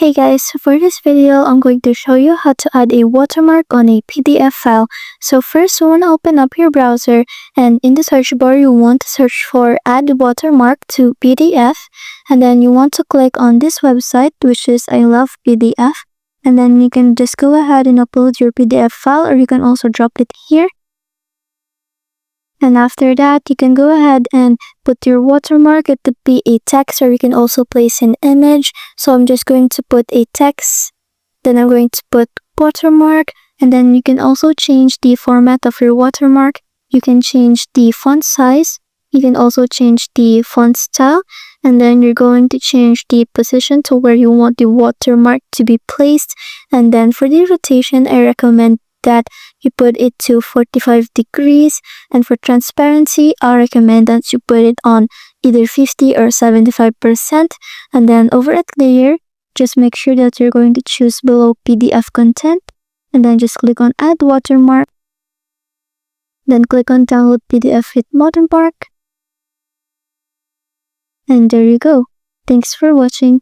Hey guys, for this video, I'm going to show you how to add a watermark on a PDF file. So first, you want to open up your browser, and in the search bar, you want to search for add watermark to PDF, and then you want to click on this website, which is I Love PDF, and then you can just go ahead and upload your PDF file, or you can also drop it here. And after that, you can go ahead and put your watermark. It could be a text, or you can also place an image. So I'm just going to put a text. Then I'm going to put watermark. And then you can also change the format of your watermark. You can change the font size. You can also change the font style. And then you're going to change the position to where you want the watermark to be placed. And then for the rotation, I recommend that you put it to 45 degrees, and for transparency, I recommend that you put it on either 50 or 75%. And then over at layer, just make sure that you're going to choose below PDF content, and then just click on add watermark, then click on download PDF with Watermark, and there you go. Thanks for watching.